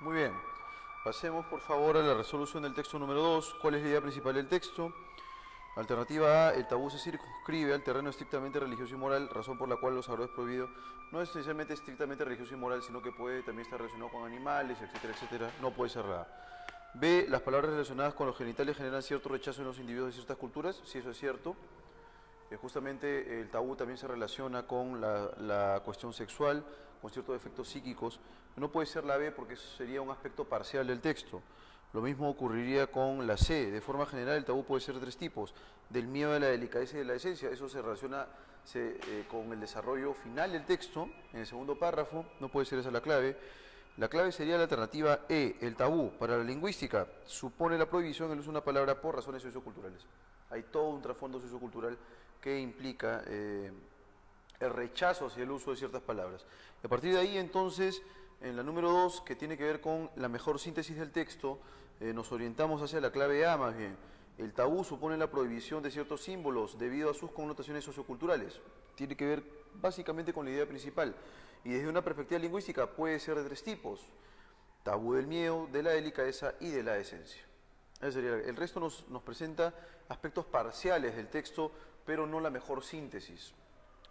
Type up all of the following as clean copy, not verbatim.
Muy bien. Pasemos, por favor, a la resolución del texto número 2. ¿Cuál es la idea principal del texto? Alternativa A, el tabú se circunscribe al terreno estrictamente religioso y moral, razón por la cual lo sagrado es prohibido. No es esencialmente estrictamente religioso y moral, sino que puede también estar relacionado con animales, etcétera, etcétera. No puede ser la A. B, las palabras relacionadas con los genitales generan cierto rechazo en los individuos de ciertas culturas. Si eso es cierto. Justamente el tabú también se relaciona con la cuestión sexual, con ciertos efectos psíquicos. No puede ser la B porque eso sería un aspecto parcial del texto. Lo mismo ocurriría con la C. De forma general, el tabú puede ser de tres tipos: del miedo, de la delicadeza y de la esencia. Eso se relaciona con el desarrollo final del texto, en el segundo párrafo. No puede ser esa la clave. La clave sería la alternativa E. El tabú, para la lingüística, supone la prohibición del uso de una palabra por razones socioculturales. Hay todo un trasfondo sociocultural que implica el rechazo hacia el uso de ciertas palabras. A partir de ahí, entonces, en la número 2, que tiene que ver con la mejor síntesis del texto, nos orientamos hacia la clave A más bien. El tabú supone la prohibición de ciertos símbolos debido a sus connotaciones socioculturales. Tiene que ver básicamente con la idea principal. Y desde una perspectiva lingüística puede ser de tres tipos: tabú del miedo, de la delicadeza y de la esencia. El resto nos presenta aspectos parciales del texto, pero no la mejor síntesis.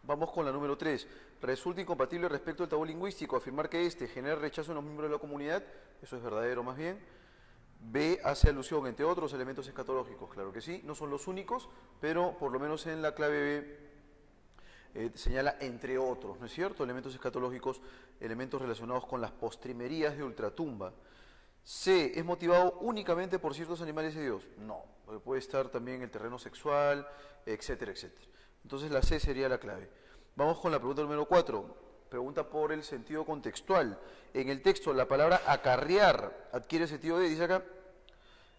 Vamos con la número 3. Resulta incompatible respecto al tabú lingüístico afirmar que éste genera rechazo en los miembros de la comunidad. Eso es verdadero más bien. B, hace alusión, entre otros, elementos escatológicos. Claro que sí, no son los únicos, pero por lo menos en la clave B señala entre otros, ¿no es cierto? Elementos escatológicos, elementos relacionados con las postrimerías de ultratumba. C, ¿es motivado únicamente por ciertos animales de Dios? No, puede estar también el terreno sexual, etcétera, etcétera. Entonces la C sería la clave. Vamos con la pregunta número 4. Pregunta por el sentido contextual. En el texto, la palabra acarrear adquiere sentido de, dice acá: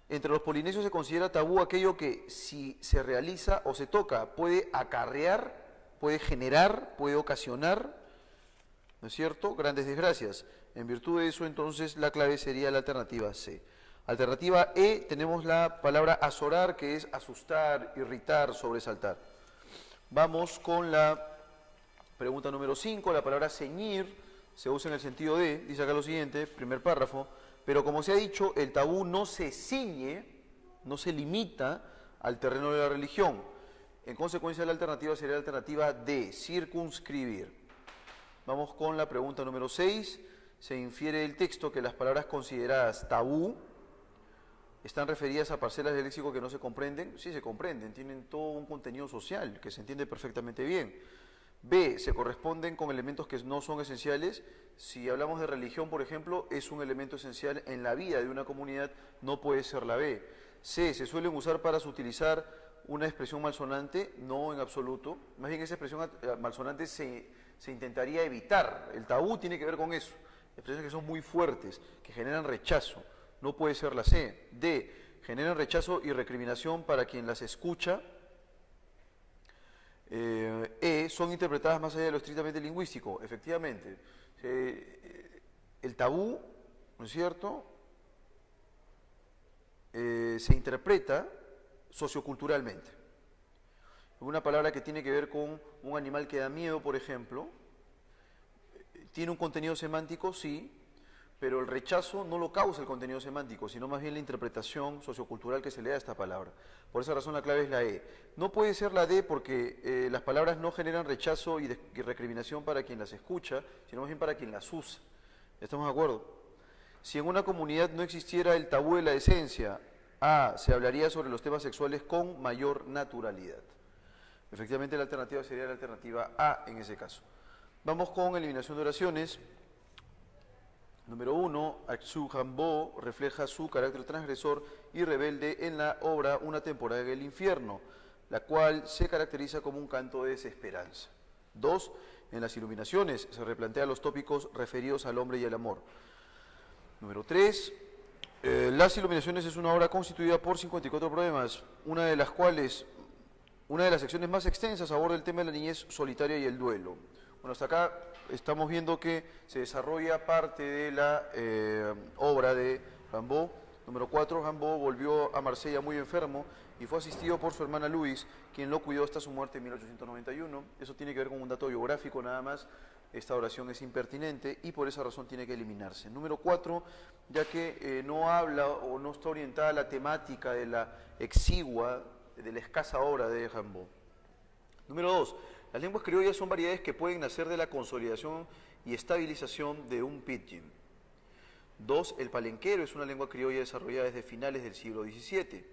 entre los polinesios se considera tabú aquello que, si se realiza o se toca, puede acarrear, puede generar, puede ocasionar, ¿no es cierto?, grandes desgracias. En virtud de eso, entonces, la clave sería la alternativa C. Alternativa E, tenemos la palabra azorar, que es asustar, irritar, sobresaltar. Vamos con la pregunta número 5. La palabra ceñir se usa en el sentido de, dice acá lo siguiente, primer párrafo: pero como se ha dicho, el tabú no se ciñe, no se limita al terreno de la religión. En consecuencia, la alternativa sería la alternativa D, circunscribir. Vamos con la pregunta número 6. Se infiere del texto que las palabras consideradas tabú están referidas a parcelas del léxico que no se comprenden. Sí, se comprenden, tienen todo un contenido social que se entiende perfectamente bien. B, se corresponden con elementos que no son esenciales. Si hablamos de religión, por ejemplo, es un elemento esencial en la vida de una comunidad, no puede ser la B. C, se suelen usar para sutilizar una expresión malsonante, no en absoluto. Más bien esa expresión malsonante se intentaría evitar. El tabú tiene que ver con eso. Expresiones que son muy fuertes, que generan rechazo. No puede ser la C. D, generan rechazo y recriminación para quien las escucha. E, son interpretadas más allá de lo estrictamente lingüístico. Efectivamente, el tabú, ¿no es cierto?, se interpreta socioculturalmente. Una palabra que tiene que ver con un animal que da miedo, por ejemplo, tiene un contenido semántico, sí, pero el rechazo no lo causa el contenido semántico, sino más bien la interpretación sociocultural que se le da a esta palabra. Por esa razón la clave es la E. No puede ser la D porque las palabras no generan rechazo y recriminación para quien las escucha, sino más bien para quien las usa. ¿Estamos de acuerdo? Si en una comunidad no existiera el tabú de la esencia, A, se hablaría sobre los temas sexuales con mayor naturalidad. Efectivamente, la alternativa sería la alternativa A en ese caso. Vamos con eliminación de oraciones. Número 1, Axu Jambo refleja su carácter transgresor y rebelde en la obra Una temporada en el infierno, la cual se caracteriza como un canto de desesperanza. 2, en las iluminaciones se replantea los tópicos referidos al hombre y al amor. Número 3, Las iluminaciones es una obra constituida por 54 poemas, una de las secciones más extensas aborda el tema de la niñez solitaria y el duelo. Bueno, hasta acá estamos viendo que se desarrolla parte de la obra de Rimbaud. Número 4, Rimbaud volvió a Marsella muy enfermo y fue asistido por su hermana Louise, quien lo cuidó hasta su muerte en 1891. Eso tiene que ver con un dato biográfico nada más. esta oración es impertinente y por esa razón tiene que eliminarse. Número 4, ya que no habla o no está orientada a la temática de la exigua, de la escasa obra de Rimbaud. Número 2, las lenguas criollas son variedades que pueden nacer de la consolidación y estabilización de un pidgin. 2, el palenquero es una lengua criolla desarrollada desde finales del siglo XVIII.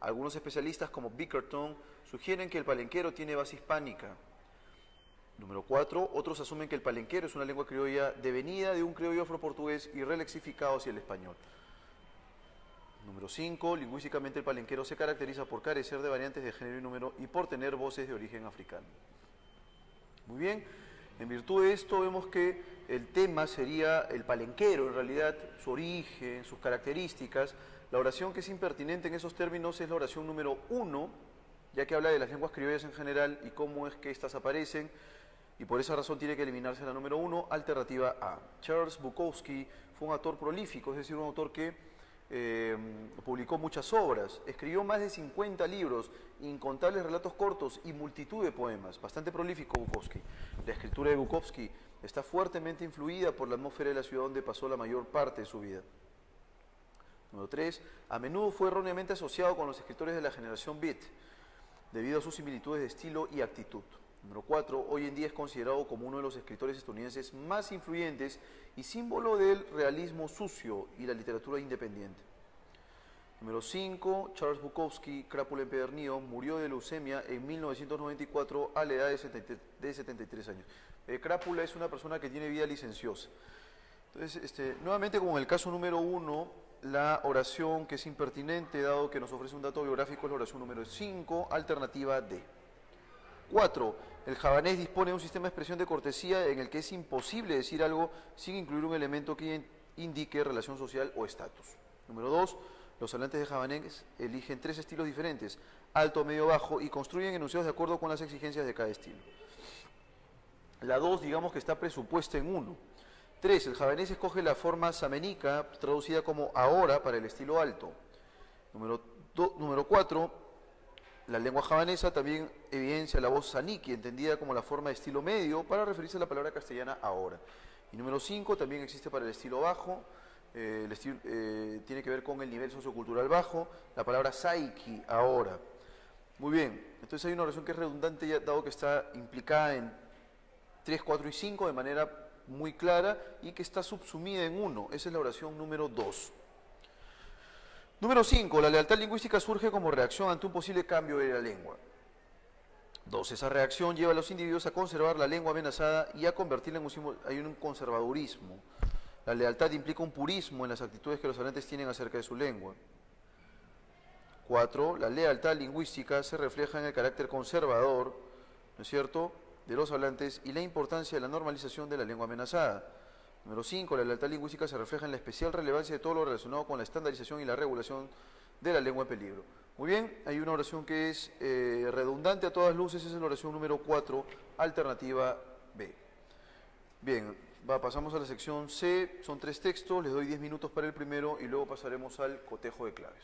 Algunos especialistas como Bickerton sugieren que el palenquero tiene base hispánica. Número 4, otros asumen que el palenquero es una lengua criolla devenida de un criollo afroportugués y relexificado hacia el español. Número 5, lingüísticamente el palenquero se caracteriza por carecer de variantes de género y número y por tener voces de origen africano. Muy bien, en virtud de esto vemos que el tema sería el palenquero, en realidad, su origen, sus características. La oración que es impertinente en esos términos es la oración número 1, ya que habla de las lenguas criollas en general y cómo es que éstas aparecen, y por esa razón tiene que eliminarse la número 1, alternativa A. Charles Bukowski fue un autor prolífico, es decir, un autor que publicó muchas obras, escribió más de 50 libros, incontables relatos cortos y multitud de poemas, bastante prolífico Bukowski. La escritura de Bukowski está fuertemente influida por la atmósfera de la ciudad donde pasó la mayor parte de su vida. Número 3, a menudo fue erróneamente asociado con los escritores de la generación Beat, debido a sus similitudes de estilo y actitud. Número 4, hoy en día es considerado como uno de los escritores estadounidenses más influyentes y símbolo del realismo sucio y la literatura independiente. Número 5, Charles Bukowski, crápula empedernido, murió de leucemia en 1994 a la edad de 73 años. Crápula es una persona que tiene vida licenciosa. Entonces, nuevamente como en el caso número 1, la oración que es impertinente, dado que nos ofrece un dato biográfico, es la oración número 5, alternativa D. 4. El javanés dispone de un sistema de expresión de cortesía en el que es imposible decir algo sin incluir un elemento que indique relación social o estatus. Número 2. Los hablantes de javanés eligen 3 estilos diferentes, alto, medio, bajo, y construyen enunciados de acuerdo con las exigencias de cada estilo. La 2, digamos que está presupuesta en 1. 3. El javanés escoge la forma saménica, traducida como ahora, para el estilo alto. Número 4. La lengua javanesa también evidencia la voz saniki, entendida como la forma de estilo medio, para referirse a la palabra castellana ahora. Y número 5, también existe para el estilo bajo, tiene que ver con el nivel sociocultural bajo, la palabra saiki, ahora. Muy bien, entonces hay una oración que es redundante, dado que está implicada en 3, 4 y 5 de manera muy clara y que está subsumida en 1. Esa es la oración número 2. Número 5. La lealtad lingüística surge como reacción ante un posible cambio de la lengua. 2. Esa reacción lleva a los individuos a conservar la lengua amenazada y a convertirla en un símbolo. Hay un conservadurismo. La lealtad implica un purismo en las actitudes que los hablantes tienen acerca de su lengua. 4. La lealtad lingüística se refleja en el carácter conservador, ¿no es cierto?, de los hablantes y la importancia de la normalización de la lengua amenazada. Número 5. La lealtad lingüística se refleja en la especial relevancia de todo lo relacionado con la estandarización y la regulación de la lengua en peligro. Muy bien, hay una oración que es redundante a todas luces, esa es la oración número 4, alternativa B. Bien, pasamos a la sección C, son 3 textos, les doy 10 minutos para el primero y luego pasaremos al cotejo de claves.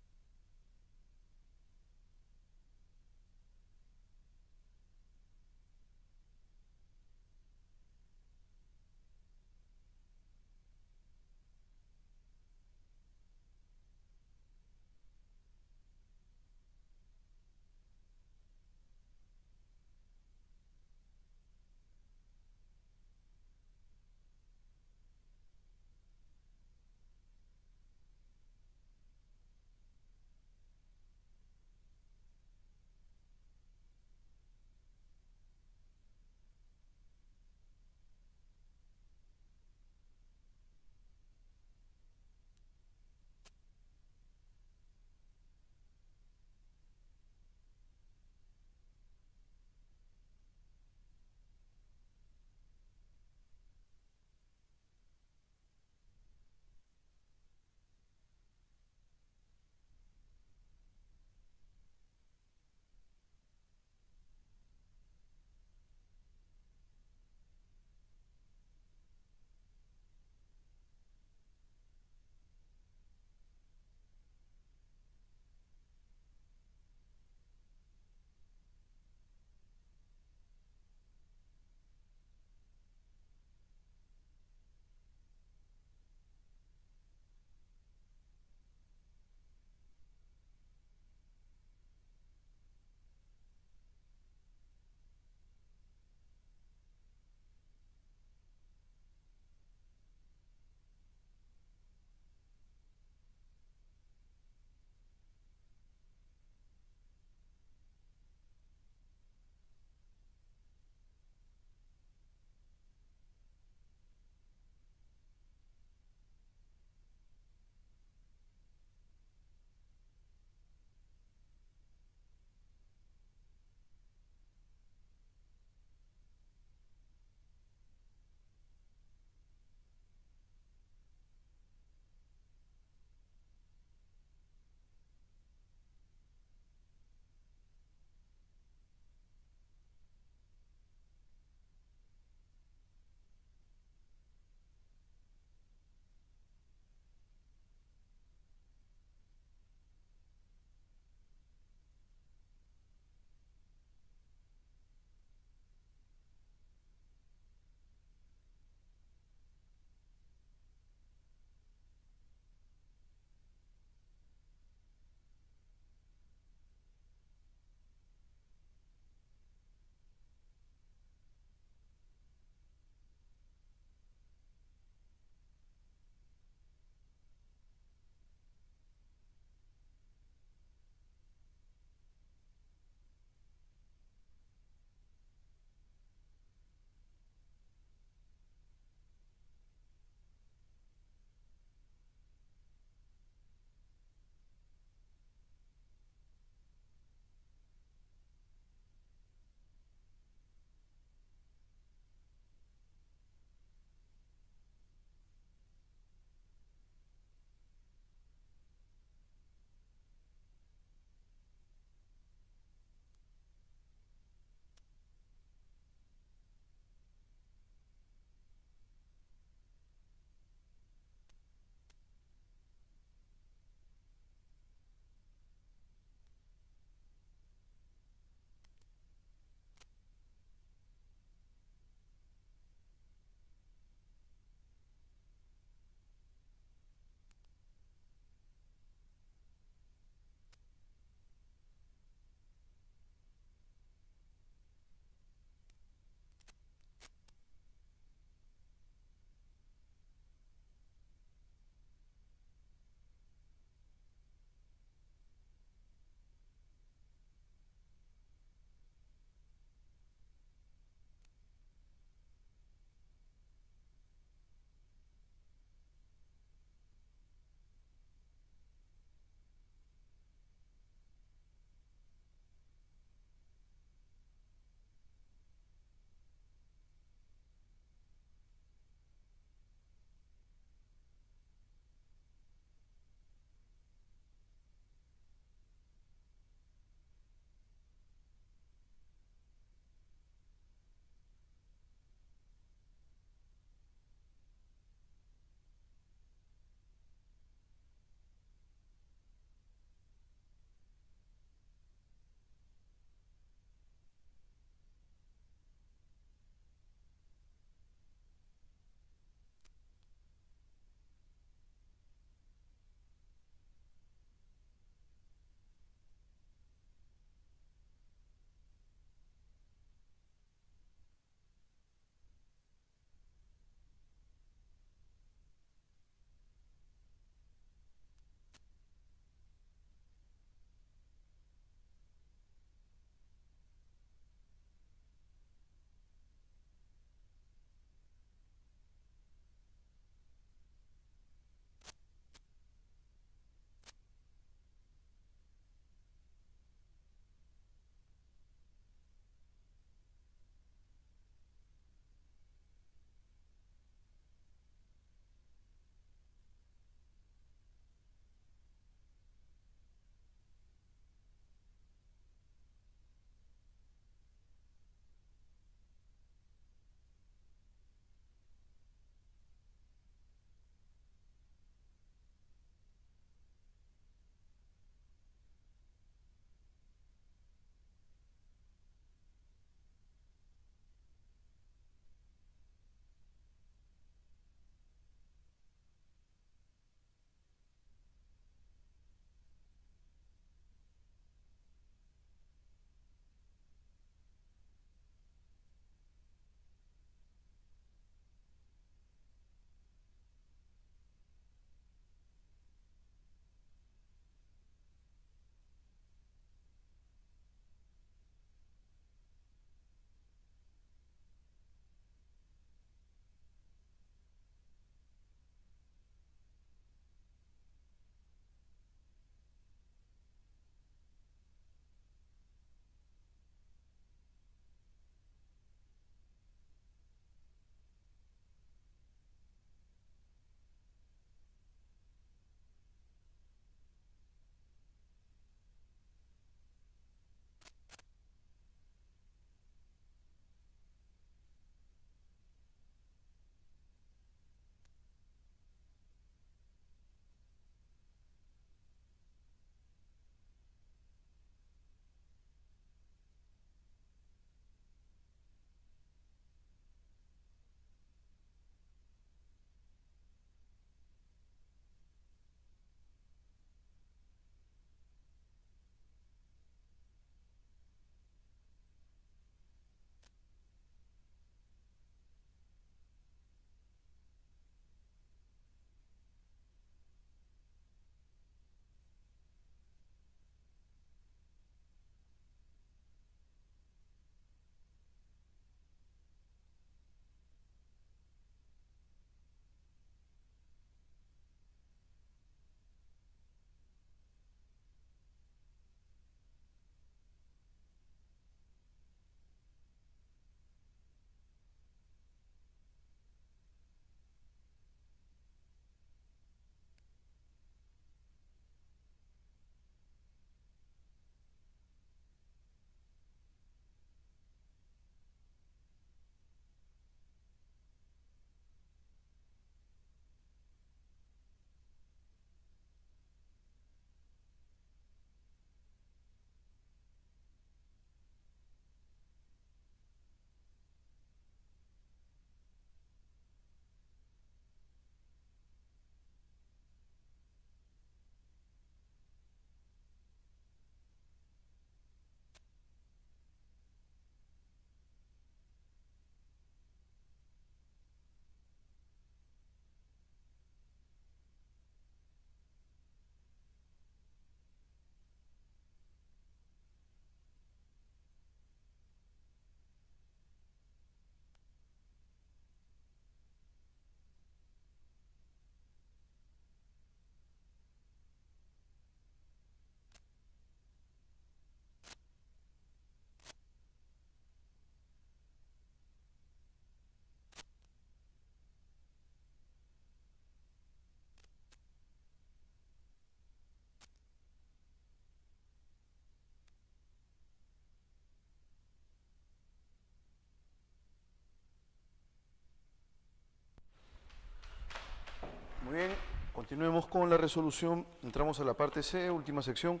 Muy bien, continuemos con la resolución. Entramos a la parte C, última sección.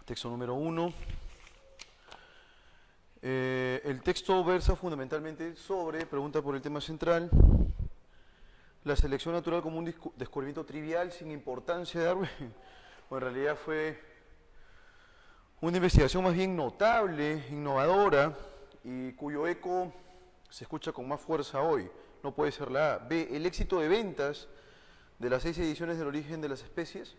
Texto número 1. El texto versa fundamentalmente sobre, pregunta por el tema central, la selección natural como un descubrimiento trivial sin importancia de Darwin. Bueno, en realidad fue una investigación más bien notable, innovadora, y cuyo eco se escucha con más fuerza hoy. No puede ser la A. B, el éxito de ventas de las 6 ediciones del origen de las especies.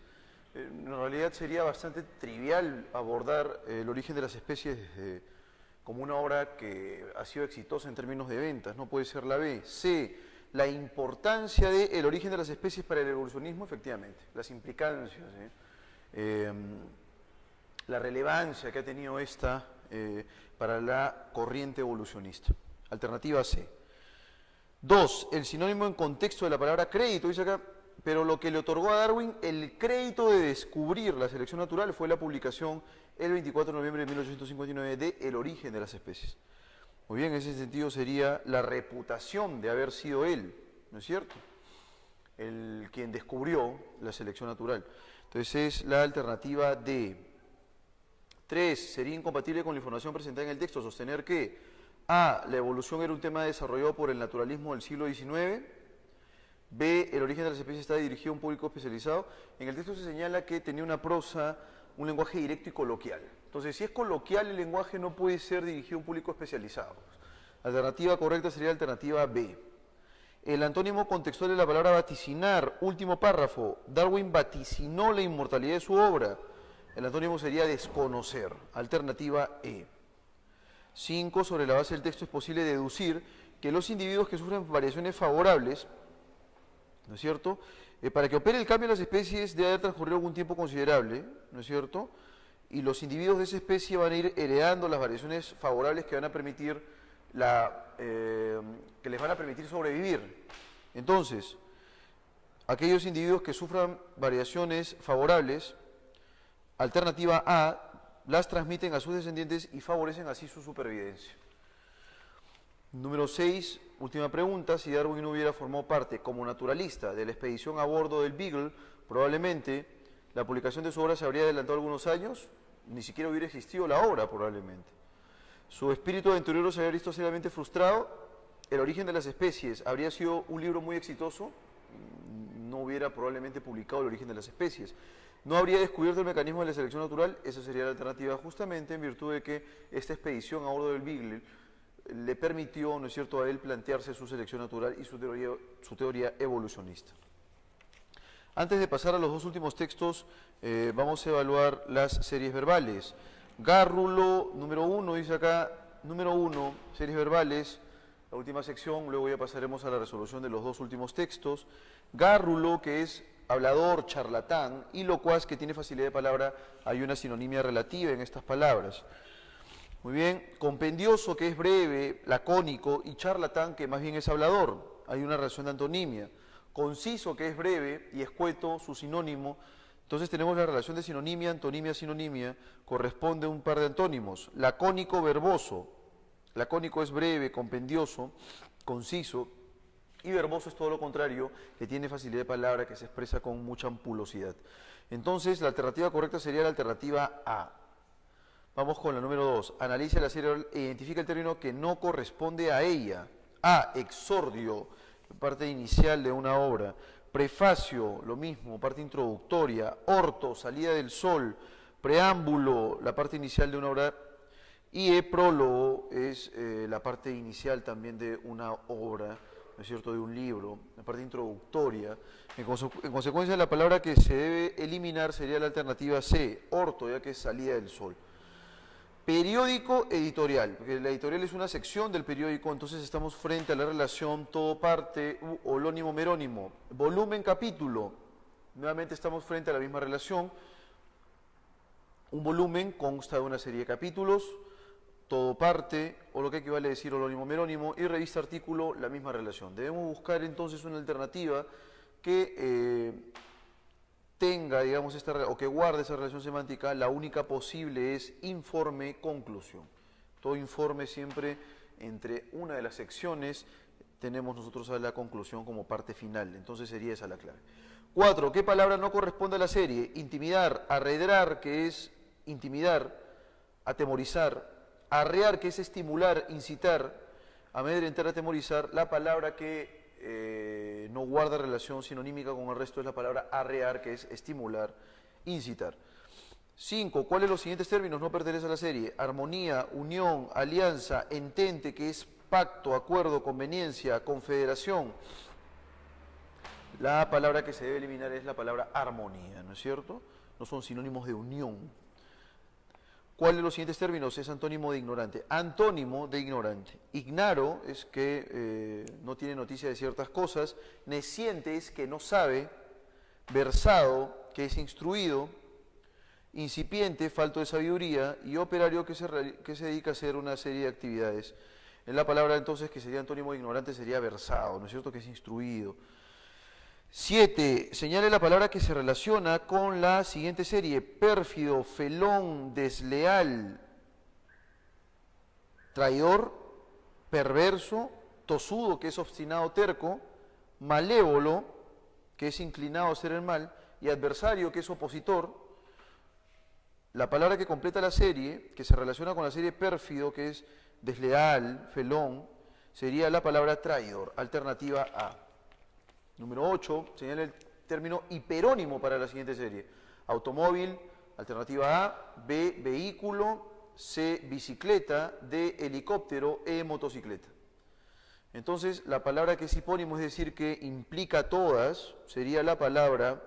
En realidad sería bastante trivial abordar el origen de las especies como una obra que ha sido exitosa en términos de ventas. No puede ser la B. C, la importancia del origen de las especies para el evolucionismo, efectivamente. Las implicancias, la relevancia que ha tenido esta para la corriente evolucionista. Alternativa C. 2. El sinónimo en contexto de la palabra crédito, dice acá, pero lo que le otorgó a Darwin el crédito de descubrir la selección natural fue la publicación el 24 de noviembre de 1859 de El origen de las especies. Muy bien, en ese sentido sería la reputación de haber sido él, ¿no es cierto? El quien descubrió la selección natural. Entonces es la alternativa D. 3. Sería incompatible con la información presentada en el texto sostener que A. La evolución era un tema desarrollado por el naturalismo del siglo XIX. B. El origen de las especies está dirigido a un público especializado. En el texto se señala que tenía una prosa, un lenguaje directo y coloquial. Entonces, si es coloquial, el lenguaje no puede ser dirigido a un público especializado. La alternativa correcta sería la alternativa B. El antónimo contextual de la palabra vaticinar, último párrafo. Darwin vaticinó la inmortalidad de su obra. El antónimo sería desconocer. Alternativa E. 5. Sobre la base del texto es posible deducir que los individuos que sufren variaciones favorables, ¿no es cierto?, para que opere el cambio en las especies debe haber transcurrido algún tiempo considerable, ¿no es cierto?, y los individuos de esa especie van a ir heredando las variaciones favorables que van a permitir que les van a permitir sobrevivir. Entonces, aquellos individuos que sufran variaciones favorables, alternativa A, las transmiten a sus descendientes y favorecen así su supervivencia. Número 6, última pregunta, si Darwin no hubiera formado parte como naturalista de la expedición a bordo del Beagle, probablemente la publicación de su obra se habría adelantado algunos años, ni siquiera hubiera existido la obra probablemente. Su espíritu aventurero se habría visto seriamente frustrado, el origen de las especies habría sido un libro muy exitoso, no hubiera probablemente publicado el origen de las especies. No habría descubierto el mecanismo de la selección natural, esa sería la alternativa justamente en virtud de que esta expedición a bordo del Beagle le permitió, ¿no es cierto?, a él plantearse su selección natural y su teoría evolucionista. Antes de pasar a los dos últimos textos, vamos a evaluar las series verbales. Gárrulo, número 1, dice acá, número 1, series verbales, la última sección, luego ya pasaremos a la resolución de los dos últimos textos. Gárrulo, que es hablador, charlatán, y locuaz, que tiene facilidad de palabra, hay una sinonimia relativa en estas palabras. Muy bien, compendioso, que es breve, lacónico, y charlatán, que más bien es hablador, hay una relación de antonimia. Conciso, que es breve, y escueto, su sinónimo. Entonces tenemos la relación de sinonimia, antonimia, sinonimia, corresponde a un par de antónimos. Lacónico, verboso. Lacónico es breve, compendioso, conciso, y verboso es todo lo contrario, que tiene facilidad de palabra, que se expresa con mucha ampulosidad. Entonces, la alternativa correcta sería la alternativa A. Vamos con la número 2. Analiza la serie e identifica el término que no corresponde a ella. A. Exordio, parte inicial de una obra. Prefacio, lo mismo, parte introductoria. Orto, salida del sol. Preámbulo, la parte inicial de una obra. Y prólogo es la parte inicial también de una obra, ¿no es cierto?, de un libro, la parte introductoria. En consecuencia, la palabra que se debe eliminar sería la alternativa C, orto, ya que es salida del sol. Periódico editorial, porque la editorial es una sección del periódico, entonces estamos frente a la relación todo parte, holónimo, merónimo. Volumen, capítulo, nuevamente estamos frente a la misma relación. Un volumen consta de una serie de capítulos, todo parte, o lo que equivale a decir holónimo, merónimo, y revista, artículo, la misma relación. Debemos buscar entonces una alternativa que tenga, digamos, o que guarde esa relación semántica. La única posible es informe, conclusión. Todo informe siempre entre una de las secciones tenemos nosotros a la conclusión como parte final. Entonces sería esa la clave. 4. ¿Qué palabra no corresponde a la serie? Intimidar, arredrar, que es intimidar, atemorizar, arrear, que es estimular, incitar, amedrentar, atemorizar. La palabra que no guarda relación sinonímica con el resto es la palabra arrear, que es estimular, incitar. 5. ¿Cuáles de los siguientes términos no pertenecen a la serie? Armonía, unión, alianza, entente, que es pacto, acuerdo, conveniencia, confederación. La palabra que se debe eliminar es la palabra armonía, ¿no es cierto? No son sinónimos de unión. ¿Cuál de los siguientes términos es antónimo de ignorante? Antónimo de ignorante. Ignaro es que no tiene noticia de ciertas cosas. Nesciente es que no sabe. Versado, que es instruido. Incipiente, falto de sabiduría. Y operario, que se dedica a hacer una serie de actividades. En la palabra entonces que sería antónimo de ignorante sería versado, ¿no es cierto? Que es instruido. 7. Señale la palabra que se relaciona con la siguiente serie: pérfido, felón, desleal, traidor, perverso, tosudo, que es obstinado, terco, malévolo, que es inclinado a hacer el mal, y adversario, que es opositor. La palabra que completa la serie, que se relaciona con la serie pérfido, que es desleal, felón, sería la palabra traidor, alternativa A. Número 8, señala el término hiperónimo para la siguiente serie: automóvil, alternativa A; B, vehículo; C, bicicleta; D, helicóptero; E, motocicleta. Entonces, la palabra que es hipónimo, es decir, que implica todas, sería la palabra,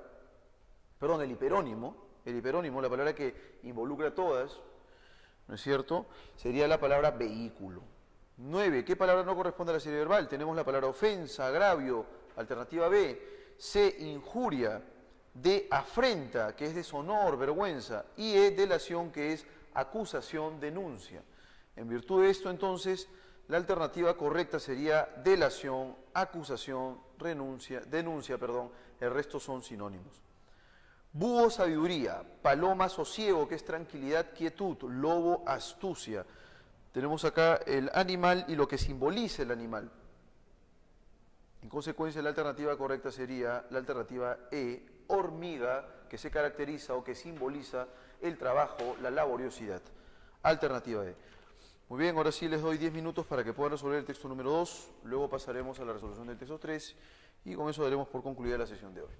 perdón, el hiperónimo, la palabra que involucra todas, ¿no es cierto?, sería la palabra vehículo. 9. ¿Qué palabra no corresponde a la serie verbal? Tenemos la palabra ofensa, agravio, alternativa B; C, injuria; D, afrenta, que es deshonor, vergüenza; y E, delación, que es acusación, denuncia. En virtud de esto, entonces, la alternativa correcta sería delación, acusación, denuncia, el resto son sinónimos. Búho, sabiduría; paloma, sosiego, que es tranquilidad, quietud; lobo, astucia. Tenemos acá el animal y lo que simboliza el animal. En consecuencia, la alternativa correcta sería la alternativa E, hormiga, que se caracteriza o que simboliza el trabajo, la laboriosidad. Alternativa E. Muy bien, ahora sí les doy 10 minutos para que puedan resolver el texto número 2, luego pasaremos a la resolución del texto 3 y con eso daremos por concluida la sesión de hoy.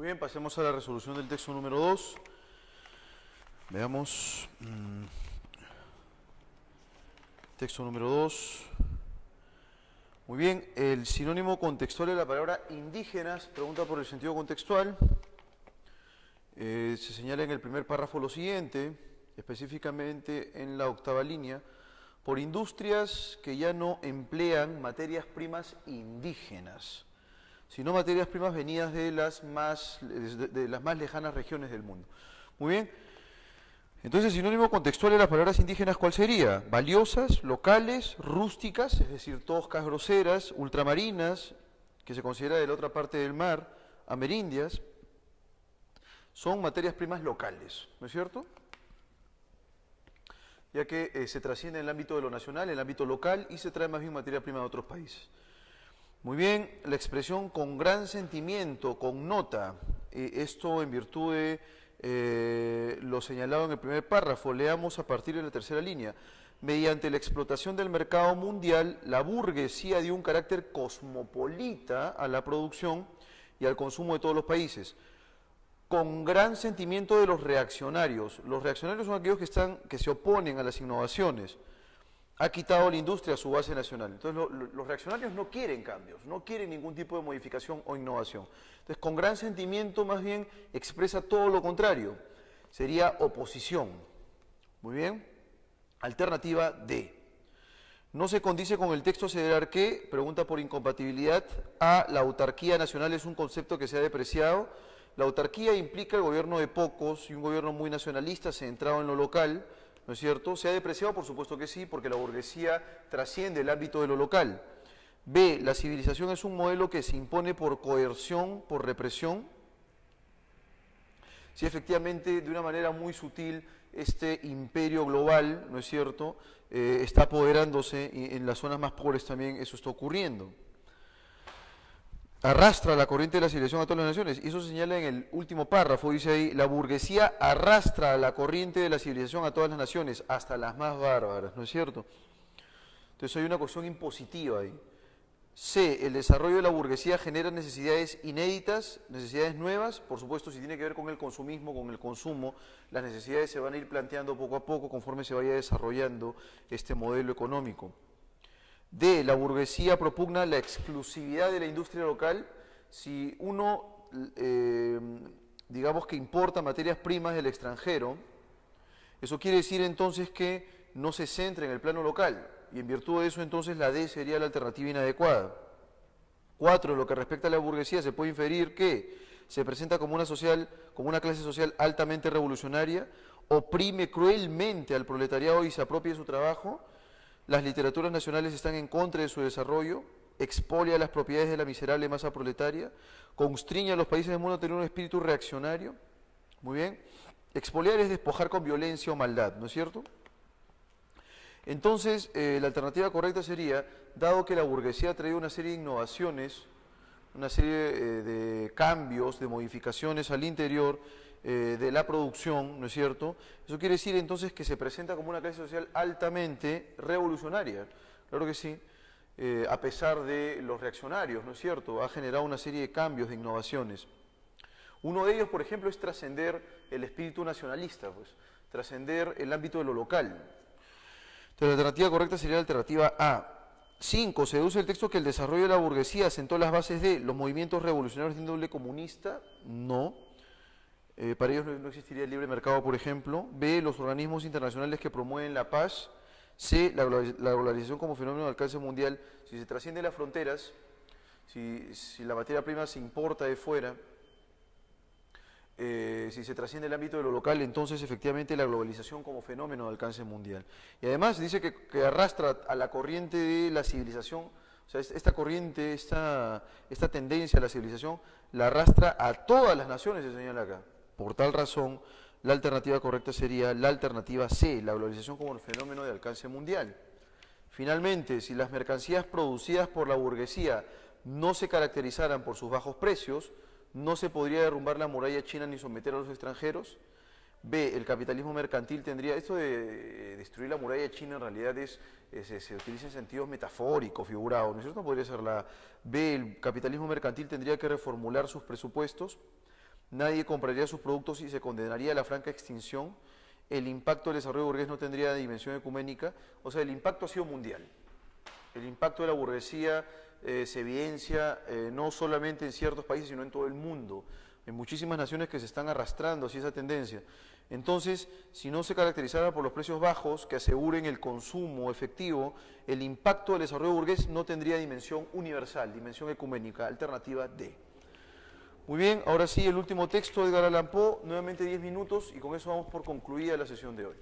Muy bien, pasemos a la resolución del texto número 2. Veamos. Texto número 2. Muy bien, el sinónimo contextual de la palabra indígenas, pregunta por el sentido contextual. Se señala en el primer párrafo lo siguiente, específicamente en la octava línea, por industrias que ya no emplean materias primas indígenas, sino materias primas venidas de las más lejanas regiones del mundo. Muy bien, entonces el sinónimo contextual de las palabras indígenas, ¿cuál sería? Valiosas, locales, rústicas, es decir, toscas, groseras, ultramarinas, que se considera de la otra parte del mar, amerindias, son materias primas locales, ¿no es cierto? Ya que se trasciende en el ámbito de lo nacional, en el ámbito local, y se trae más bien materia prima de otros países. Muy bien, la expresión con gran sentimiento connota, esto en virtud de lo señalado en el primer párrafo. Leamos a partir de la tercera línea. Mediante la explotación del mercado mundial, la burguesía dio un carácter cosmopolita a la producción y al consumo de todos los países, con gran sentimiento de los reaccionarios. Los reaccionarios son aquellos que se oponen a las innovaciones. Ha quitado la industria a su base nacional. Entonces los reaccionarios no quieren cambios, no quieren ningún tipo de modificación o innovación. Entonces con gran sentimiento más bien expresa todo lo contrario, sería oposición. Muy bien, alternativa D. No se condice con el texto aseverar que, pregunta por incompatibilidad, A, la autarquía nacional es un concepto que se ha depreciado. La autarquía implica el gobierno de pocos y un gobierno muy nacionalista centrado en lo local, ¿no es cierto? ¿Se ha depreciado? Por supuesto que sí, porque la burguesía trasciende el ámbito de lo local. B, la civilización es un modelo que se impone por coerción, por represión. Sí, efectivamente, de una manera muy sutil, este imperio global, ¿no es cierto?, está apoderándose y en las zonas más pobres también eso está ocurriendo. Arrastra la corriente de la civilización a todas las naciones, y eso se señala en el último párrafo, dice ahí, la burguesía arrastra la corriente de la civilización a todas las naciones, hasta las más bárbaras, ¿no es cierto? Entonces hay una cuestión impositiva ahí. C, el desarrollo de la burguesía genera necesidades inéditas, necesidades nuevas, por supuesto si tiene que ver con el consumismo, con el consumo, las necesidades se van a ir planteando poco a poco conforme se vaya desarrollando este modelo económico. D, la burguesía propugna la exclusividad de la industria local. Si uno, digamos que importa materias primas del extranjero, eso quiere decir entonces que no se centra en el plano local, y en virtud de eso entonces la D sería la alternativa inadecuada. 4, en lo que respecta a la burguesía se puede inferir que se presenta como una clase social altamente revolucionaria, oprime cruelmente al proletariado y se apropia de su trabajo. Las literaturas nacionales están en contra de su desarrollo, expolia las propiedades de la miserable masa proletaria, constriñe a los países del mundo a tener un espíritu reaccionario. Muy bien. Expoliar es despojar con violencia o maldad, ¿no es cierto? Entonces, la alternativa correcta sería, dado que la burguesía ha traído una serie de innovaciones, una serie de cambios, de modificaciones al interior de la producción, ¿no es cierto? Eso quiere decir entonces que se presenta como una clase social altamente revolucionaria, claro que sí, a pesar de los reaccionarios, ¿no es cierto? Ha generado una serie de cambios, de innovaciones. Uno de ellos, por ejemplo, es trascender el espíritu nacionalista, pues, trascender el ámbito de lo local. Entonces, la alternativa correcta sería la alternativa A. 5. Se deduce el texto que el desarrollo de la burguesía asentó las bases de los movimientos revolucionarios de índole comunista. No. Para ellos no existiría el libre mercado, por ejemplo. B. Los organismos internacionales que promueven la paz. C. La globalización como fenómeno de alcance mundial. Si se trasciende las fronteras, si la materia prima se importa de fuera, si se trasciende el ámbito de lo local, entonces efectivamente la globalización como fenómeno de alcance mundial. Y además dice que arrastra a la corriente de la civilización, o sea, esta corriente, esta tendencia a la civilización, la arrastra a todas las naciones, se señala acá. Por tal razón, la alternativa correcta sería la alternativa C, la globalización como fenómeno de alcance mundial. Finalmente, si las mercancías producidas por la burguesía no se caracterizaran por sus bajos precios, no se podría derrumbar la muralla china ni someter a los extranjeros. B, el capitalismo mercantil tendría, esto de destruir la muralla china en realidad se utiliza en sentidos metafóricos, figurados, ¿no es cierto? Podría ser la B, el capitalismo mercantil tendría que reformular sus presupuestos. nadie compraría sus productos y se condenaría a la franca extinción, el impacto del desarrollo burgués no tendría dimensión ecuménica, o sea, el impacto ha sido mundial. El impacto de la burguesía se evidencia no solamente en ciertos países, sino en todo el mundo, en muchísimas naciones que se están arrastrando hacia esa tendencia. Entonces, si no se caracterizara por los precios bajos que aseguren el consumo efectivo, el impacto del desarrollo burgués no tendría dimensión universal, dimensión ecuménica, alternativa D. Muy bien, ahora sí, el último texto de Edgar Allan Poe, nuevamente 10 minutos y con eso vamos por concluida la sesión de hoy.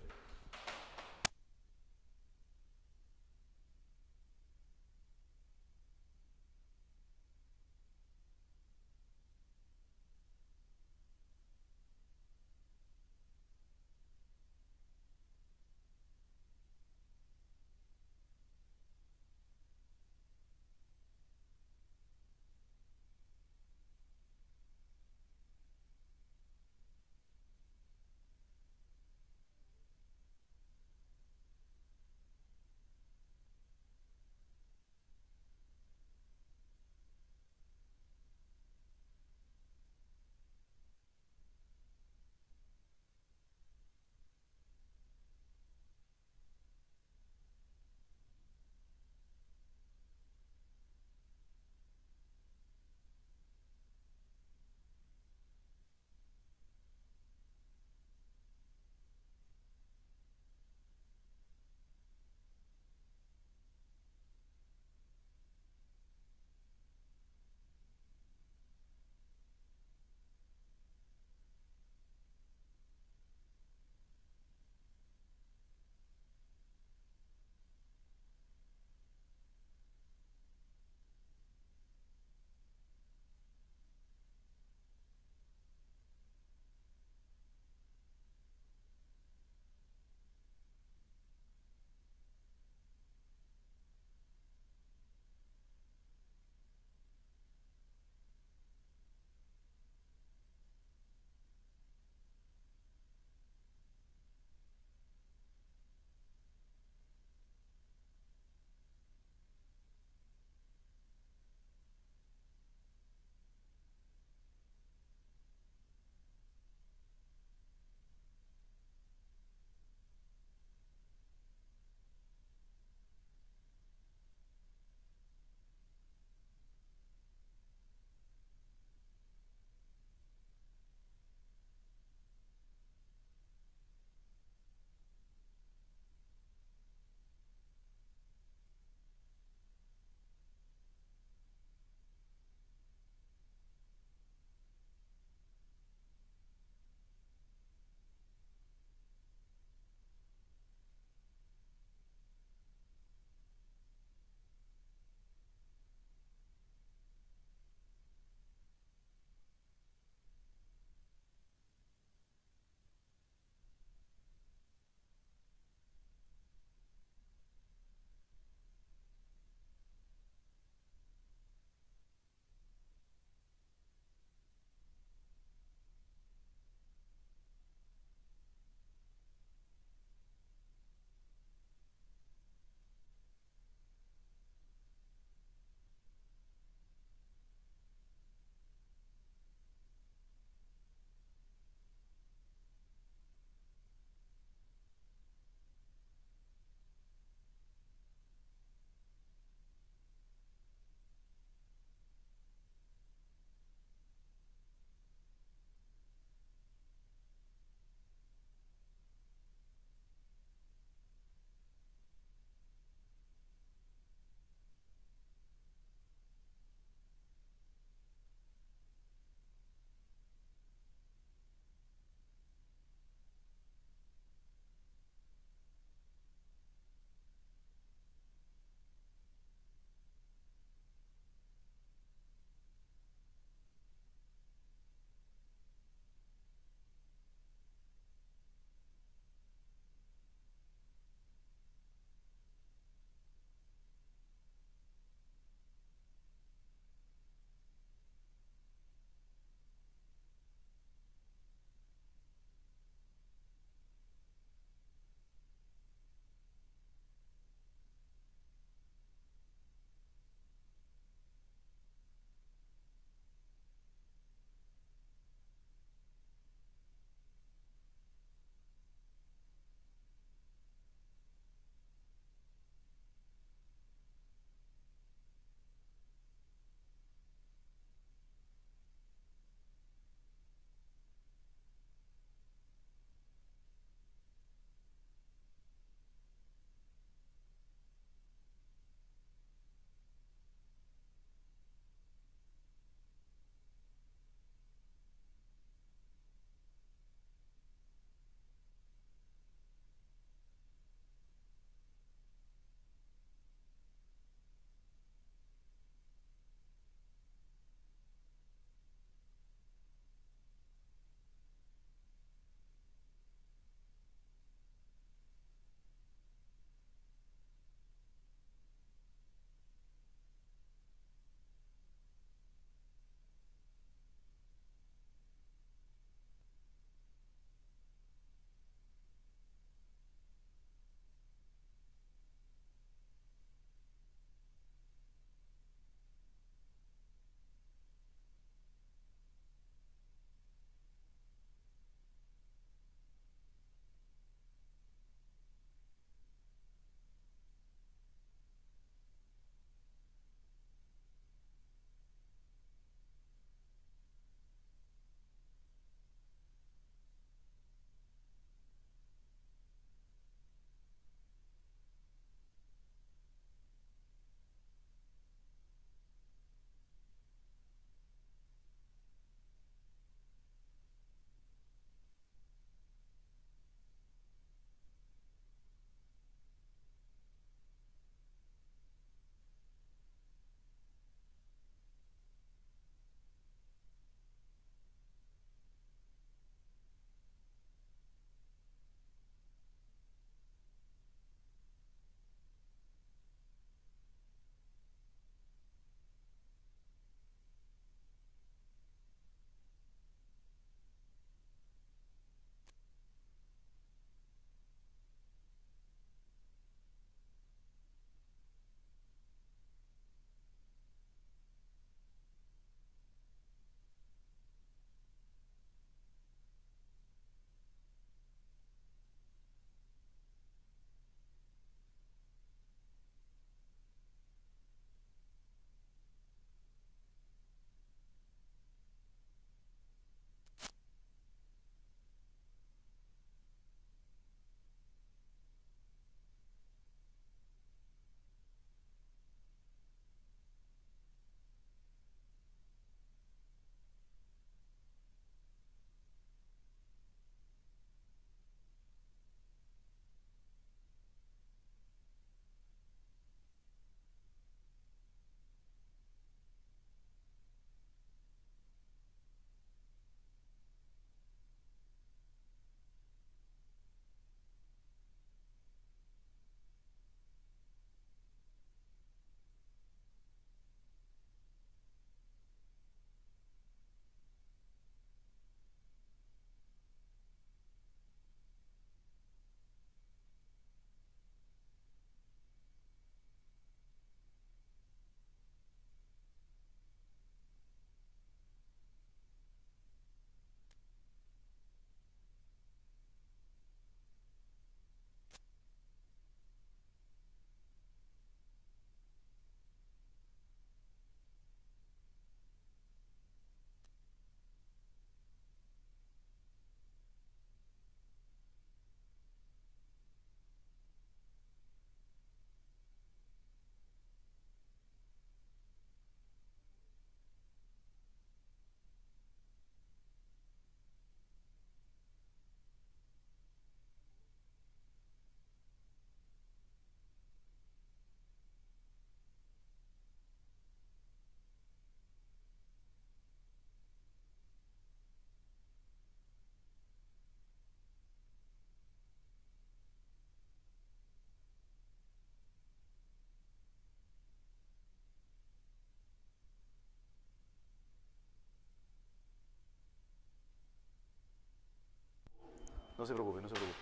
No se preocupe, no se preocupe.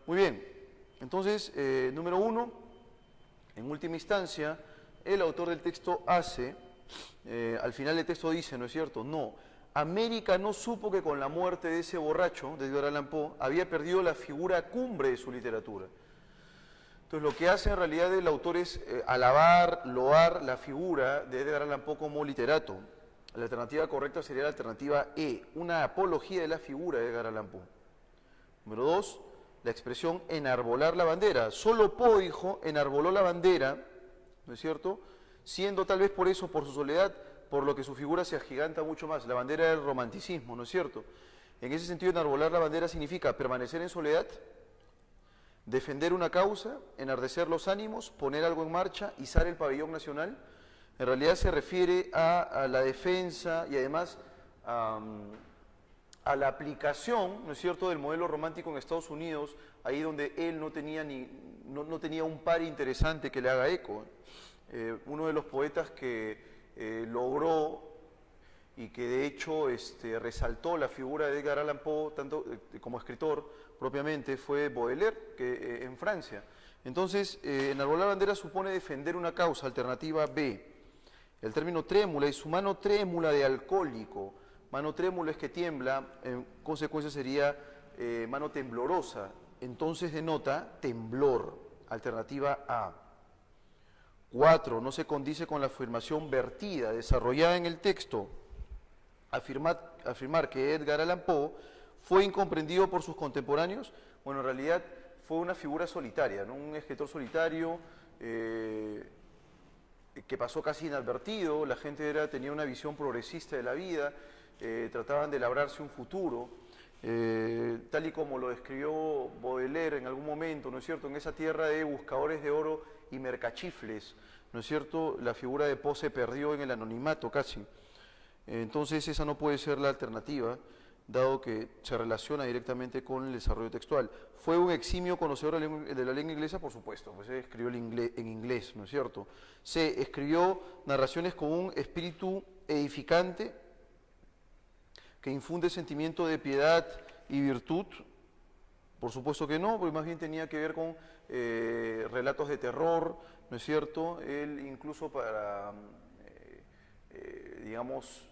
Muy bien, entonces, número 1, en última instancia, el autor del texto hace, al final del texto dice, ¿no es cierto? No, América no supo que con la muerte de ese borracho, de Edgar Allan Poe, había perdido la figura cumbre de su literatura. Entonces, lo que hace en realidad el autor es alabar, loar la figura de Edgar Allan Poe como literato. La alternativa correcta sería la alternativa E, una apología de la figura de Edgar Allan Poe. Número 2, la expresión enarbolar la bandera. Solo Poe, hijo, enarboló la bandera, ¿no es cierto? Siendo tal vez por eso, por su soledad, por lo que su figura se agiganta mucho más. La bandera del romanticismo, ¿no es cierto? En ese sentido, enarbolar la bandera significa permanecer en soledad, defender una causa, enardecer los ánimos, poner algo en marcha, izar el pabellón nacional. En realidad se refiere a la defensa y además a la aplicación, ¿no es cierto?, del modelo romántico en Estados Unidos, ahí donde él no tenía un par interesante que le haga eco. Uno de los poetas que logró y que de hecho resaltó la figura de Edgar Allan Poe tanto como escritor propiamente fue Baudelaire, que, en Francia. Entonces, enarbolar bandera supone defender una causa, alternativa B. El término trémula y su mano trémula de alcohólico. Mano trémula es que tiembla, en consecuencia sería mano temblorosa, entonces denota temblor, alternativa A. 4. No se condice con la afirmación vertida, desarrollada en el texto. Afirmar que Edgar Allan Poe fue incomprendido por sus contemporáneos, bueno, en realidad fue una figura solitaria, ¿no? Un escritor solitario que pasó casi inadvertido, la gente tenía una visión progresista de la vida, trataban de labrarse un futuro, tal y como lo describió Baudelaire en algún momento, ¿no es cierto?, en esa tierra de buscadores de oro y mercachifles, ¿no es cierto?, la figura de Poe se perdió en el anonimato casi. Entonces esa no puede ser la alternativa, dado que se relaciona directamente con el desarrollo textual. ¿Fue un eximio conocedor de la lengua inglesa? Por supuesto, pues escribió en inglés, ¿no es cierto? C. Escribió narraciones con un espíritu edificante que infunde sentimiento de piedad y virtud. Por supuesto que no, porque más bien tenía que ver con relatos de terror, ¿no es cierto? Él incluso para, digamos,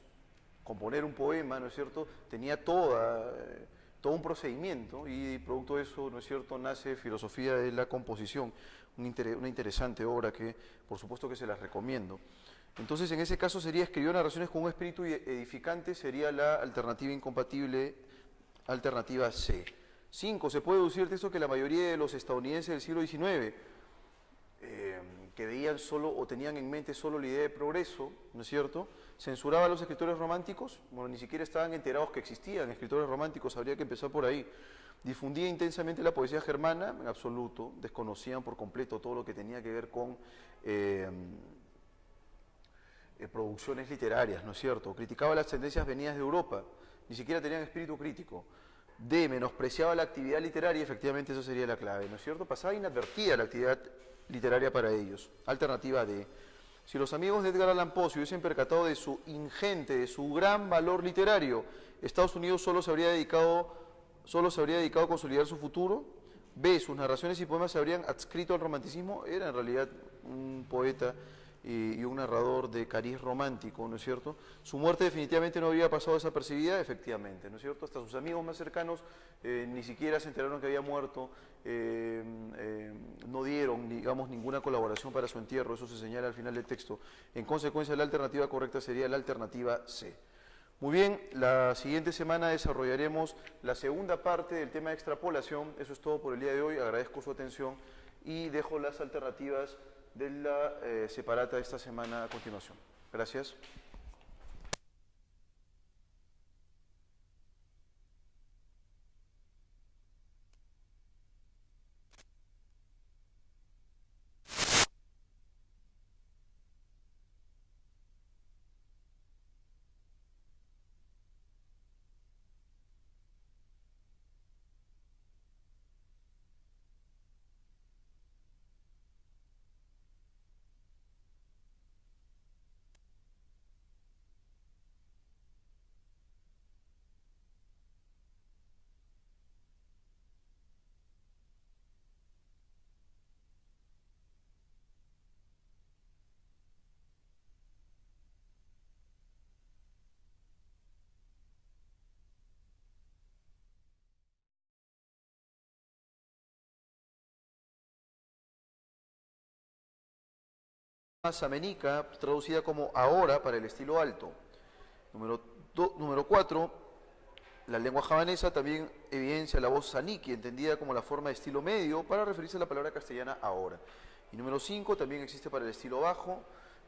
componer un poema, ¿no es cierto?, tenía todo un procedimiento y producto de eso, ¿no es cierto?, nace Filosofía de la Composición, una interesante obra que por supuesto que se las recomiendo. Entonces en ese caso sería escribió narraciones con un espíritu edificante, sería la alternativa incompatible, alternativa C. 5. Se puede deducir de esto que la mayoría de los estadounidenses del siglo XIX que veían solo o tenían en mente solo la idea de progreso, ¿no es cierto?, censuraba a los escritores románticos, bueno, ni siquiera estaban enterados que existían escritores románticos, habría que empezar por ahí. Difundía intensamente la poesía germana, en absoluto, desconocían por completo todo lo que tenía que ver con producciones literarias, ¿no es cierto?, criticaba las tendencias venidas de Europa, ni siquiera tenían espíritu crítico. D. Menospreciaba la actividad literaria, efectivamente eso sería la clave, ¿no es cierto?, pasaba inadvertida la actividad literaria para ellos. Alternativa D. Si los amigos de Edgar Allan Poe se hubiesen percatado de su ingente, de su gran valor literario, Estados Unidos solo se habría dedicado a consolidar su futuro. B. Sus narraciones y poemas se habrían adscrito al romanticismo. Era en realidad un poeta y un narrador de cariz romántico, ¿no es cierto? Su muerte definitivamente no habría pasado desapercibida, efectivamente, ¿no es cierto? Hasta sus amigos más cercanos ni siquiera se enteraron que había muerto, no dieron, digamos, ninguna colaboración para su entierro, eso se señala al final del texto. En consecuencia, la alternativa correcta sería la alternativa C. Muy bien, la siguiente semana desarrollaremos la segunda parte del tema de extrapolación. Eso es todo por el día de hoy, agradezco su atención y dejo las alternativas de la separata de esta semana a continuación. Gracias. samenika, traducida como ahora para el estilo alto. Número 4, la lengua javanesa también evidencia la voz saniki, entendida como la forma de estilo medio, para referirse a la palabra castellana ahora. Y número 5, también existe para el estilo bajo,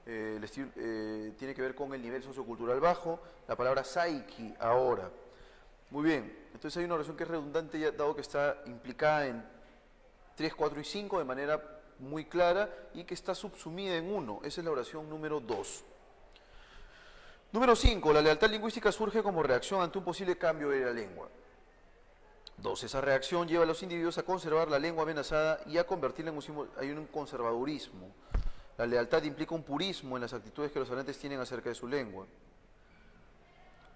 tiene que ver con el nivel sociocultural bajo, la palabra saiki, ahora. Muy bien, entonces hay una oración que es redundante, ya dado que está implicada en 3, 4 y 5 de manera muy clara y que está subsumida en 1. Esa es la oración número 2. Número 5. La lealtad lingüística surge como reacción ante un posible cambio de la lengua. 2. Esa reacción lleva a los individuos a conservar la lengua amenazada y a convertirla en un conservadurismo. La lealtad implica un purismo en las actitudes que los hablantes tienen acerca de su lengua.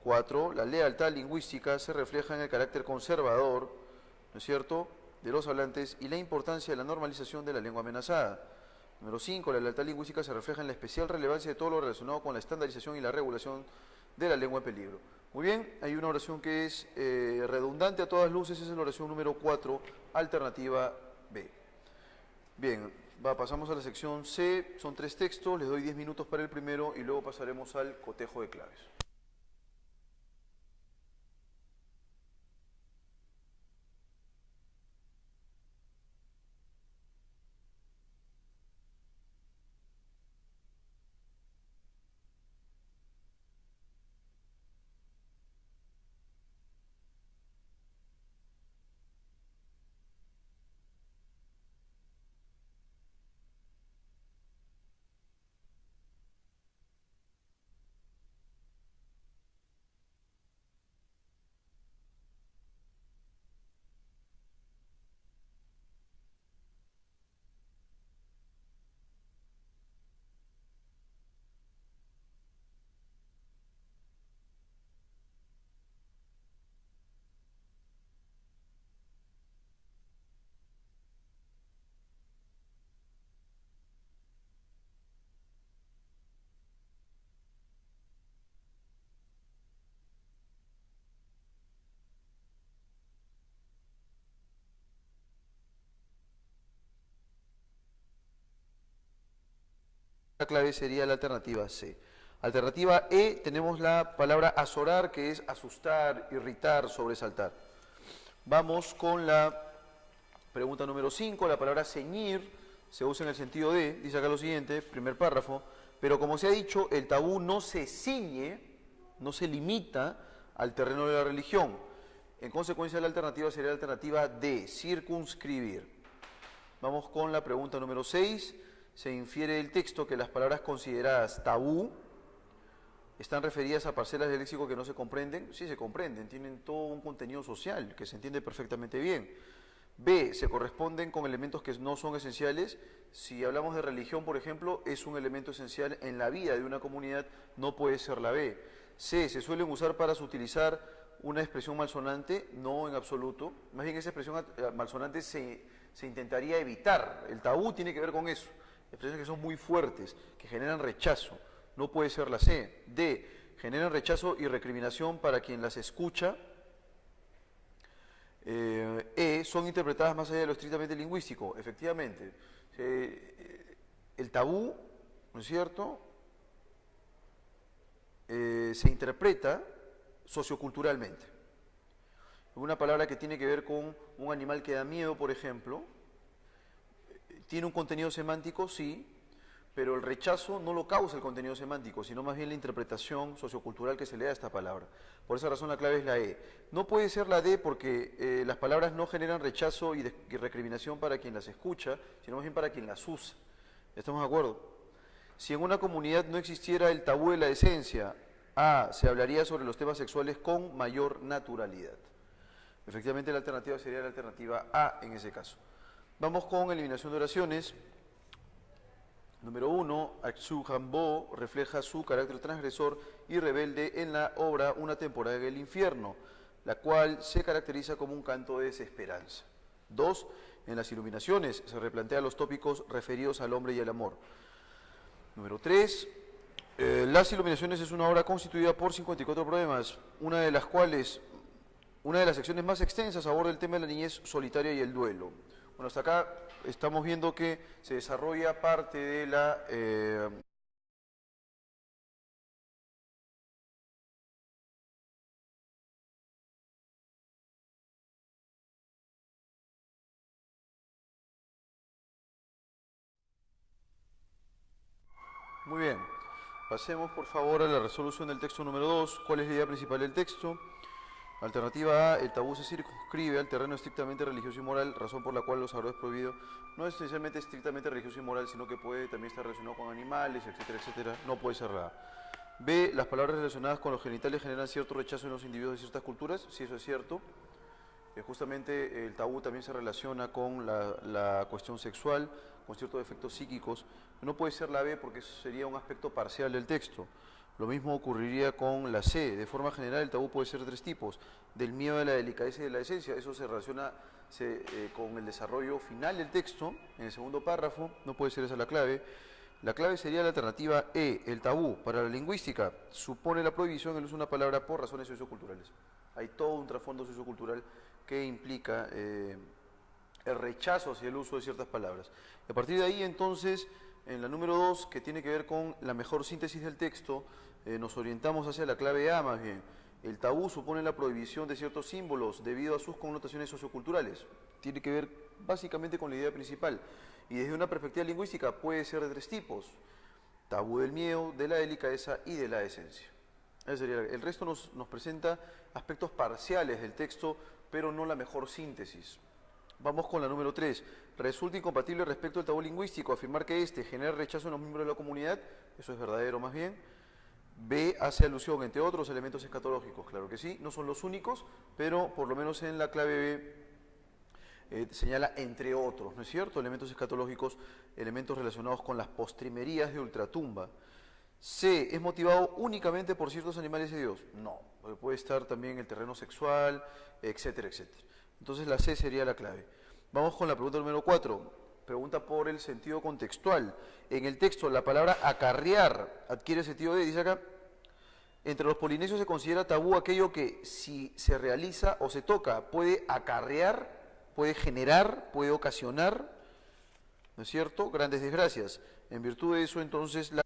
4. La lealtad lingüística se refleja en el carácter conservador, ¿no es cierto?, de los hablantes y la importancia de la normalización de la lengua amenazada. Número 5. La lealtad lingüística se refleja en la especial relevancia de todo lo relacionado con la estandarización y la regulación de la lengua en peligro. Muy bien, hay una oración que es redundante a todas luces, esa es la oración número 4, alternativa B. Bien, pasamos a la sección C, son 3 textos, les doy 10 minutos para el primero y luego pasaremos al cotejo de claves. La clave sería la alternativa C. Alternativa E, tenemos la palabra azorar, que es asustar, irritar, sobresaltar. Vamos con la pregunta número 5, la palabra ceñir se usa en el sentido de, dice acá lo siguiente, primer párrafo, pero como se ha dicho, el tabú no se ciñe, no se limita al terreno de la religión. En consecuencia, la alternativa sería la alternativa D, circunscribir. Vamos con la pregunta número 6. Se infiere del texto que las palabras consideradas tabú están referidas a parcelas del léxico que no se comprenden. Sí, se comprenden, tienen todo un contenido social que se entiende perfectamente bien. B, se corresponden con elementos que no son esenciales. Si hablamos de religión, por ejemplo, es un elemento esencial en la vida de una comunidad, no puede ser la B. C, se suelen usar para sutilizar una expresión malsonante, no en absoluto. Más bien esa expresión malsonante se intentaría evitar. El tabú tiene que ver con eso. Expresiones que son muy fuertes, que generan rechazo. No puede ser la C. D, generan rechazo y recriminación para quien las escucha. E, son interpretadas más allá de lo estrictamente lingüístico. Efectivamente, el tabú, ¿no es cierto?, se interpreta socioculturalmente. Una palabra que tiene que ver con un animal que da miedo, por ejemplo, ¿tiene un contenido semántico? Sí, pero el rechazo no lo causa el contenido semántico, sino más bien la interpretación sociocultural que se le da a esta palabra. Por esa razón la clave es la E. No puede ser la D porque las palabras no generan rechazo y recriminación para quien las escucha, sino más bien para quien las usa. ¿Estamos de acuerdo? Si en una comunidad no existiera el tabú de la decencia, A, se hablaría sobre los temas sexuales con mayor naturalidad. Efectivamente la alternativa sería la alternativa A en ese caso. Vamos con eliminación de oraciones. Número 1, Aksu Hambo refleja su carácter transgresor y rebelde en la obra Una temporada en el infierno, la cual se caracteriza como un canto de desesperanza. 2, en las iluminaciones se replantea los tópicos referidos al hombre y al amor. Número 3, Las iluminaciones es una obra constituida por 54 poemas, una de las secciones más extensas aborda el tema de la niñez solitaria y el duelo. Bueno, hasta acá estamos viendo que se desarrolla parte de la... Muy bien. Pasemos por favor a la resolución del texto número 2. ¿Cuál es la idea principal del texto? Alternativa A, el tabú se circunscribe al terreno estrictamente religioso y moral, razón por la cual lo sagrado es prohibido. No es esencialmente estrictamente religioso y moral, sino que puede también estar relacionado con animales, etcétera, etcétera. No puede ser la A. B, las palabras relacionadas con los genitales generan cierto rechazo en los individuos de ciertas culturas. Si eso es cierto. Justamente el tabú también se relaciona con la cuestión sexual, con ciertos efectos psíquicos. No puede ser la B porque eso sería un aspecto parcial del texto. Lo mismo ocurriría con la C. De forma general, el tabú puede ser de tres tipos: del miedo, de la delicadeza y de la esencia. Eso se relaciona con el desarrollo final del texto, en el segundo párrafo. No puede ser esa la clave. La clave sería la alternativa E. El tabú, para la lingüística, supone la prohibición del uso de una palabra por razones socioculturales. Hay todo un trasfondo sociocultural que implica el rechazo hacia el uso de ciertas palabras. Y a partir de ahí, entonces, en la número 2, que tiene que ver con la mejor síntesis del texto, nos orientamos hacia la clave A más bien. El tabú supone la prohibición de ciertos símbolos debido a sus connotaciones socioculturales. Tiene que ver básicamente con la idea principal. Y desde una perspectiva lingüística puede ser de tres tipos: tabú del miedo, de la delicadeza y de la esencia. El resto nos presenta aspectos parciales del texto, pero no la mejor síntesis. Vamos con la número 3. Resulta incompatible respecto al tabú lingüístico afirmar que éste genera rechazo en los miembros de la comunidad. Eso es verdadero más bien. B, hace alusión, entre otros, elementos escatológicos. Claro que sí, no son los únicos, pero por lo menos en la clave B señala entre otros, ¿no es cierto? Elementos escatológicos, elementos relacionados con las postrimerías de ultratumba. C, ¿es motivado únicamente por ciertos animales de Dios? No, puede estar también el terreno sexual, etcétera, etcétera. Entonces la C sería la clave. Vamos con la pregunta número 4. Pregunta por el sentido contextual. En el texto la palabra acarrear adquiere sentido de, dice acá, entre los polinesios se considera tabú aquello que, si se realiza o se toca, puede acarrear, puede generar, puede ocasionar, ¿no es cierto?, grandes desgracias. En virtud de eso, entonces, la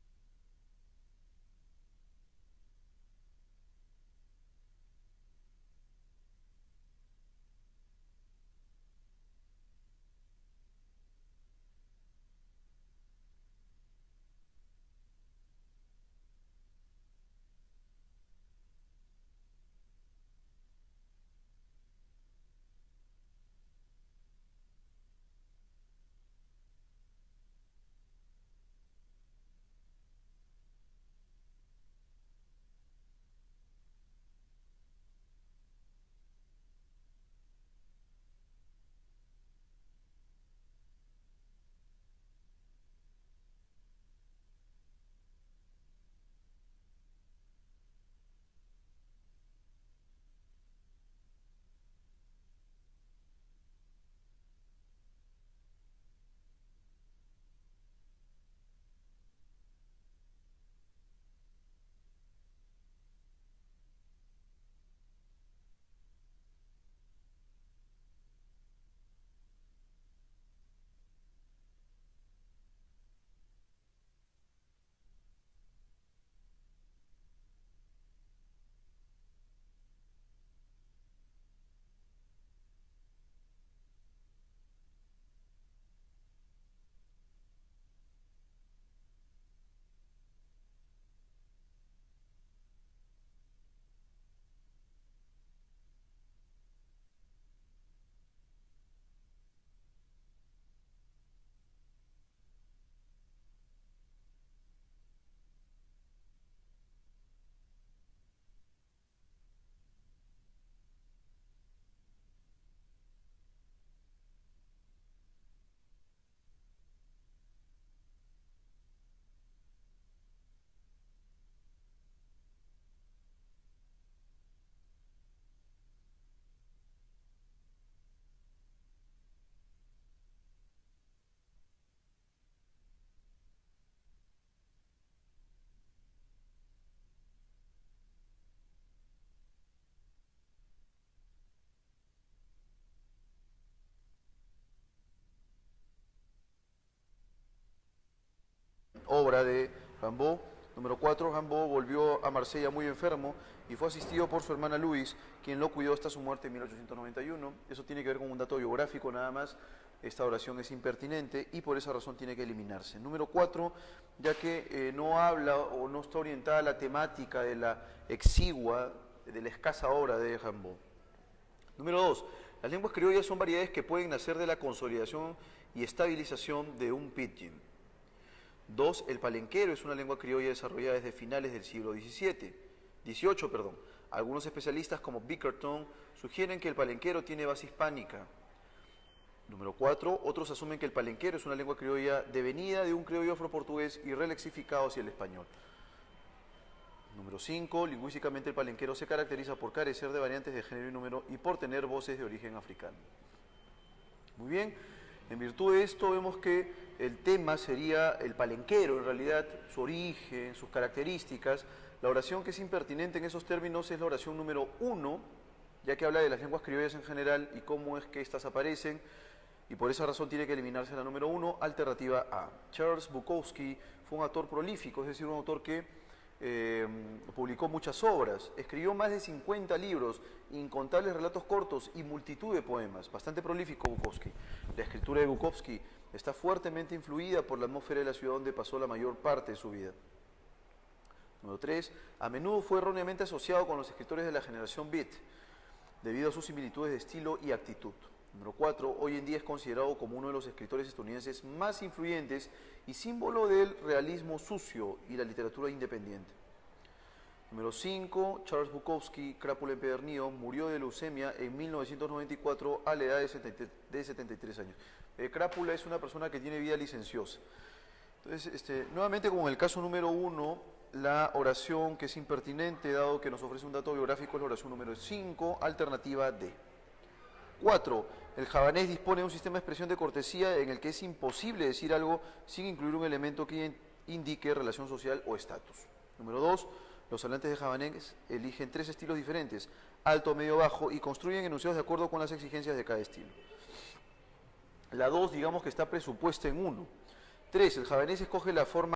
obra de Rimbaud. Número 4, Rimbaud volvió a Marsella muy enfermo y fue asistido por su hermana Louise, quien lo cuidó hasta su muerte en 1891. Eso tiene que ver con un dato biográfico nada más. Esta oración es impertinente y por esa razón tiene que eliminarse. Número 4, ya que no habla o no está orientada a la temática de la exigua, de la escasa obra de Rimbaud. Número 2, las lenguas criollas son variedades que pueden nacer de la consolidación y estabilización de un pidgin. 2, el palenquero es una lengua criolla desarrollada desde finales del siglo XVIII. Algunos especialistas como Bickerton sugieren que el palenquero tiene base hispánica. Número 4, otros asumen que el palenquero es una lengua criolla devenida de un criollo afroportugués y relexificado hacia el español. Número 5, lingüísticamente el palenquero se caracteriza por carecer de variantes de género y número y por tener voces de origen africano. Muy bien, en virtud de esto vemos que el tema sería el palenquero, en realidad su origen, sus características. La oración que es impertinente en esos términos es la oración número 1, ya que habla de las lenguas criollas en general y cómo es que éstas aparecen, y por esa razón tiene que eliminarse la número 1, alternativa A. Charles Bukowski fue un autor prolífico, es decir, un autor que publicó muchas obras, escribió más de 50 libros, incontables relatos cortos y multitud de poemas, bastante prolífico Bukowski. La escritura de Bukowski está fuertemente influida por la atmósfera de la ciudad donde pasó la mayor parte de su vida. Número 3, a menudo fue erróneamente asociado con los escritores de la generación Beat, debido a sus similitudes de estilo y actitud. Número 4, hoy en día es considerado como uno de los escritores estadounidenses más influyentes y símbolo del realismo sucio y la literatura independiente. Número 5, Charles Bukowski, crápula empedernido, murió de leucemia en 1994 a la edad de 73 años. Crápula es una persona que tiene vida licenciosa. Entonces, nuevamente como en el caso número 1, la oración que es impertinente, dado que nos ofrece un dato biográfico, es la oración número 5, alternativa D. 4. El javanés dispone de un sistema de expresión de cortesía en el que es imposible decir algo sin incluir un elemento que indique relación social o estatus. Número 2. Los hablantes de javanés eligen 3 estilos diferentes, alto, medio, bajo, y construyen enunciados de acuerdo con las exigencias de cada estilo. La 2, digamos que está presupuesta en 1. 3. El javanés escoge la forma